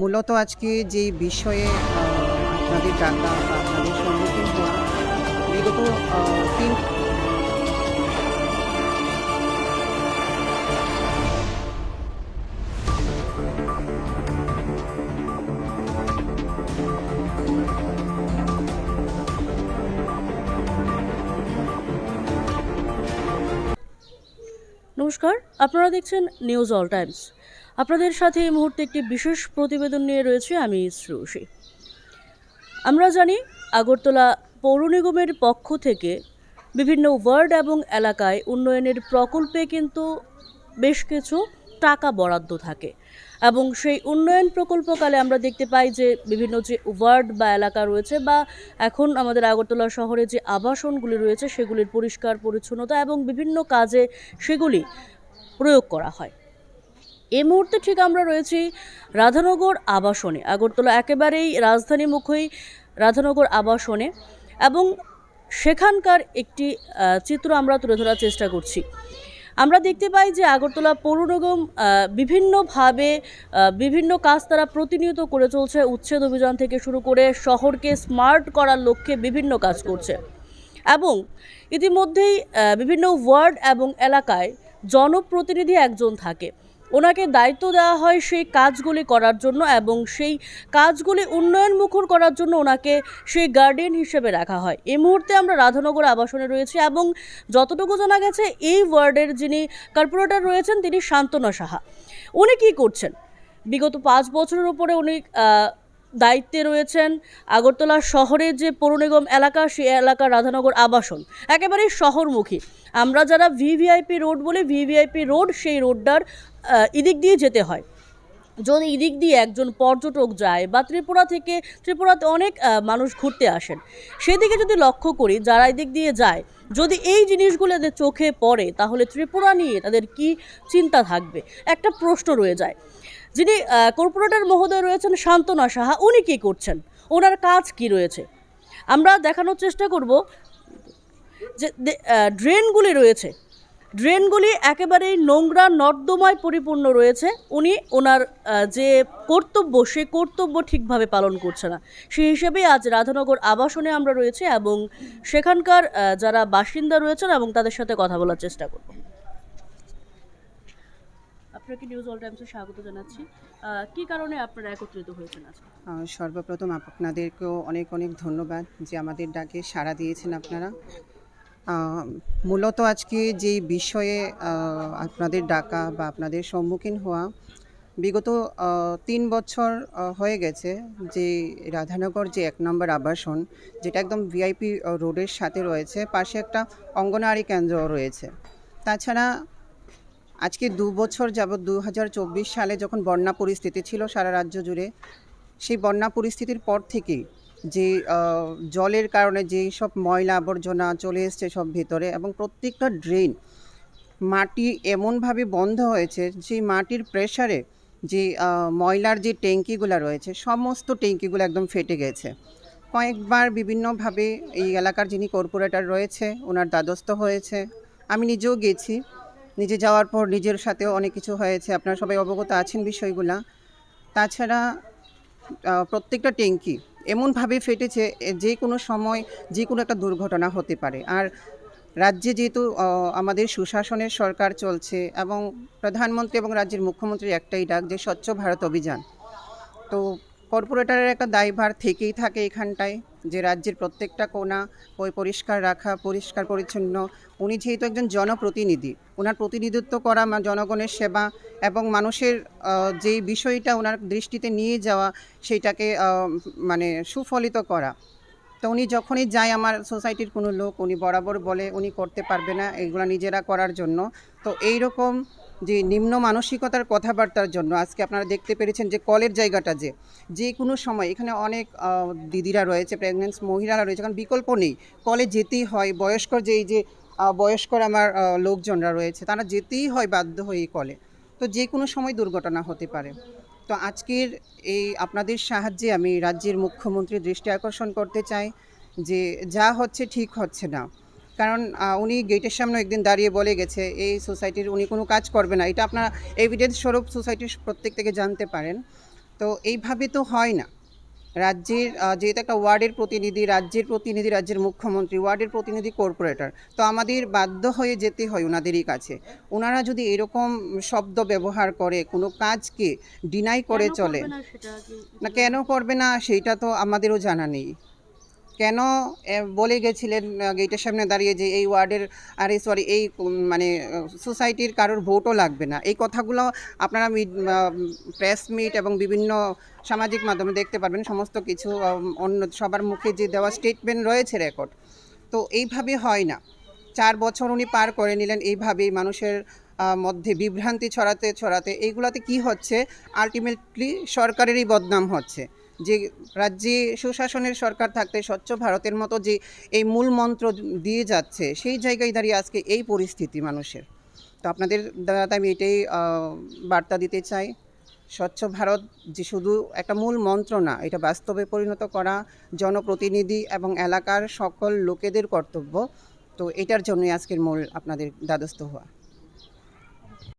মূলত আজকে যে বিষয়ে আপনাদের ডাকা বা আপনাদের সম্মুখীন হওয়া বিগত ৩ নমস্কার, আপনারা দেখছেন নিউজ অল টাইমস। আপনাদের সাথে এই মুহূর্তে একটি বিশেষ প্রতিবেদন নিয়ে রয়েছে আমি শ্রুষি। আমরা জানি আগরতলা পৌর নিগমের পক্ষ থেকে বিভিন্ন ওয়ার্ড এবং এলাকায় উন্নয়নের প্রকল্পে কিন্তু বেশ কিছু টাকা বরাদ্দ থাকে এবং সেই উন্নয়ন প্রকল্পকালে আমরা দেখতে পাই যে বিভিন্ন যে ওয়ার্ড বা এলাকা রয়েছে বা এখন আমাদের আগরতলা শহরে যে আবাসনগুলি রয়েছে সেগুলির পরিষ্কার পরিচ্ছন্নতা এবং বিভিন্ন কাজে সেগুলি প্রয়োগ করা হয়। এই মুহূর্তে ঠিক আমরা রয়েছি রাধানগর আবাসনে, আগরতলা একেবারেই রাজধানীমুখী রাধানগর আবাসনে, এবং সেখানকার একটি চিত্র আমরা তুলে ধরার চেষ্টা করছি। আমরা দেখতে পাই যে আগরতলা পৌর নিগম বিভিন্নভাবে বিভিন্ন কাজ তারা প্রতিনিয়ত করে চলছে। উচ্ছেদ অভিযান থেকে শুরু করে শহরকে স্মার্ট করার লক্ষ্যে বিভিন্ন কাজ করছে এবং ইতিমধ্যেই বিভিন্ন ওয়ার্ড এবং এলাকায় জনপ্রতিনিধি একজন থাকে, ওনাকে দায়িত্ব দেওয়া হয় সেই কাজগুলি করার জন্য এবং সেই কাজগুলি উন্নয়নমুখর করার জন্য ওনাকে সেই গার্ডিয়ান হিসেবে রাখা হয়। এই মুহূর্তে আমরা রাধানগর আবাসনে রয়েছি এবং যতটুকু জানা গেছে এই ওয়ার্ডের যিনি কর্পোরেটর রয়েছেন তিনি শান্তনা সাহা। উনি কী করছেন? বিগত 5 বছরের উপরে উনি দায়িত্বে রয়েছেন। আগরতলা শহরের যে পৌর নিগম এলাকা, সেই এলাকা রাধানগর আবাসন একেবারেই শহরমুখী। আমরা যারা ভিভিআইপি রোড বলে, ভিভিআইপি রোড সেই রোডটার এদিক দিয়ে যেতে হয়। যদি এদিক দিয়ে একজন পর্যটক যায় বা ত্রিপুরাতে অনেক মানুষ ঘুরতে আসেন, সেদিকে যদি লক্ষ্য করি যারা এদিক দিয়ে যায়, যদি এই জিনিসগুলো এদের চোখে পড়ে তাহলে ত্রিপুরা নিয়ে তাদের কি চিন্তা থাকবে, একটা প্রশ্ন রয়ে যায়। যিনি কর্পোরেটর মহোদয় রয়েছেন শান্তনা সাহা, উনি কী করছেন, ওনার কাজ কি রয়েছে আমরা দেখানোর চেষ্টা করব। যে ড্রেনগুলি রয়েছে, ড্রেনগুলি একেবারেই নোংরা নর্দমায় পরিপূর্ণ রয়েছে। উনি ওনার যে কর্তব্য, সে কর্তব্য ঠিকভাবে পালন করছে না। সেই হিসেবে আজ রাধানগর আবাসনে আমরা রয়েছে এবং সেখানকার যারা বাসিন্দা রয়েছেন এবং তাদের সাথে কথা বলার চেষ্টা করব। আপনাকে নিউজ অল টাইমসে স্বাগত জানাচ্ছি। কী কারণে আপনারা একত্রিত হয়েছেন আজকে? সর্বপ্রথম আপনাদেরকেও অনেক অনেক ধন্যবাদ যে আমাদের ডাকে সাড়া দিয়েছেন আপনারা। মূলত আজকে যেই বিষয়ে আপনাদের ডাকা বা আপনাদের সম্মুখীন হওয়া, বিগত ৩ বছর হয়ে গেছে যে রাধানগর যে ১ নম্বর আবাসন, যেটা একদম ভিআইপি রোডের সাথে রয়েছে, পাশে একটা অঙ্গনওয়াড়ি কেন্দ্রও রয়েছে। তাছাড়া আজকে ২ বছর যাবৎ ২০২৪ সালে যখন বন্যা পরিস্থিতি ছিল সারা রাজ্য জুড়ে, সেই বন্যা পরিস্থিতির পর থেকেই যে জলের কারণে যেই সব ময়লা আবর্জনা চলে এসছে সব ভেতরে, এবং প্রত্যেকটা ড্রেন মাটি এমনভাবে বন্ধ হয়েছে, সেই মাটির প্রেসারে যে ময়লার যে ট্যাঙ্কিগুলো রয়েছে সমস্ত ট্যাঙ্কিগুলো একদম ফেটে গেছে। কয়েকবার বিভিন্নভাবে এই এলাকার যিনি কর্পোরেটর রয়েছে ওনার দ্বারস্থ হয়েছে, আমি নিজেও গেছি। নিজে যাওয়ার পর নিজের সাথেও অনেক কিছু হয়েছে, আপনারা সবাই অবগত আছেন বিষয়গুলা। তাছাড়া প্রত্যেকটা ট্যাঙ্কি এমনভাবে ফেটেছে যে কোনো সময় যে কোনো একটা দুর্ঘটনা হতে পারে। আর রাজ্যে যেহেতু আমাদের সুশাসনের সরকার চলছে এবং প্রধানমন্ত্রী এবং রাজ্যের মুখ্যমন্ত্রীর একটাই ডাক যে স্বচ্ছ ভারত অভিযান, তো কর্পোরেটরের একটা দায়ভার থেকেই থাকে এখানটায় যে রাজ্যের প্রত্যেকটা কোণা পরিষ্কার রাখা, পরিষ্কার পরিচ্ছন্ন। উনি যেহেতু একজন জনপ্রতিনিধি, ওনার প্রতিনিধিত্ব করা, জনগণের সেবা এবং মানুষের যেই বিষয়টা ওনার দৃষ্টিতে নিয়ে যাওয়া, সেইটাকে মানে সুফলিত করা। তো উনি যখনই যায় আমার সোসাইটির কোনো লোক, উনি বরাবর বলে উনি করতে পারবে না এগুলো নিজেরা করার জন্য। তো এই রকম যে নিম্ন মানসিকতার কথাবার্তার জন্য আজকে আপনারা দেখতে পেরেছেন যে কলের জায়গাটা যে কোনো সময় এখানে অনেক দিদিরা রয়েছে, প্রেগনেন্ট মহিলারা রয়েছে, কারণ বিকল্প নেই, কলে যেতেই হয়। বয়স্কর যে বয়স্কর আমার লোকজনরা রয়েছে, তারা যেতেই হয় বাধ্য হয়ে এই কলে। তো যে কোনো সময় দুর্ঘটনা হতে পারে। তো আজকের এই আপনাদের সাহায্যে আমি রাজ্যের মুখ্যমন্ত্রীর দৃষ্টি আকর্ষণ করতে চাই যে যা হচ্ছে ঠিক হচ্ছে না। কারণ উনি গেটের সামনে একদিন দাঁড়িয়ে বলে গেছে এই সোসাইটির উনি কোনো কাজ করবে না। এটা আপনারা এভিডেন্স স্বরূপ সোসাইটির প্রত্যেক থেকে জানতে পারেন। তো তো এইভাবে তো হয় না। রাজ্যের যেহেতু একটা ওয়ার্ডের প্রতিনিধি, রাজ্যের মুখ্যমন্ত্রী, ওয়ার্ডের প্রতিনিধি কর্পোরেটর, তো আমাদের বাধ্য হয়ে যেতে হয় ওনাদেরই কাছে। ওনারা যদি এরকম শব্দ ব্যবহার করে, কোনো কাজকে ডিনাই করে কেন চলে, করবে না সেটা কি না কেন করবে না সেইটা তো আমাদেরও জানা নেই। কেন বলে গেছিলেন গেটের সামনে দাঁড়িয়ে যে এই ওয়ার্ডের, আরে সরি, এই মানে সোসাইটির কারোর ভোটও লাগবে না। এই কথাগুলো আপনারা প্রেস মিট এবং বিভিন্ন সামাজিক মাধ্যমে দেখতে পারবেন। সমস্ত কিছু অন্য সবার মুখে যে দেওয়া স্টেটমেন্ট রয়েছে রেকর্ড, তো এইভাবে হয় না। 4 বছর উনি পার করে নিলেন এইভাবেই মানুষের মধ্যে বিভ্রান্তি ছড়াতে ছড়াতে। এইগুলাতে কি হচ্ছে, আলটিমেটলি সরকারেরই বদনাম হচ্ছে। যে রাজ্যে সুশাসনের সরকার থাকতে স্বচ্ছ ভারতের মতো যে এই মূল মন্ত্র দিয়ে যাচ্ছে, সেই জায়গায় দাঁড়িয়ে আজকে এই পরিস্থিতি মানুষের। তো আপনাদের দ্বারা আমি এটাই বার্তা দিতে চাই, স্বচ্ছ ভারত যে শুধু একটা মূল মন্ত্র না, এটা বাস্তবে পরিণত করা জনপ্রতিনিধি এবং এলাকার সকল লোকেদের কর্তব্য। তো এটার জন্যই আজকের মূল আপনাদের দ্বারস্থ হওয়া।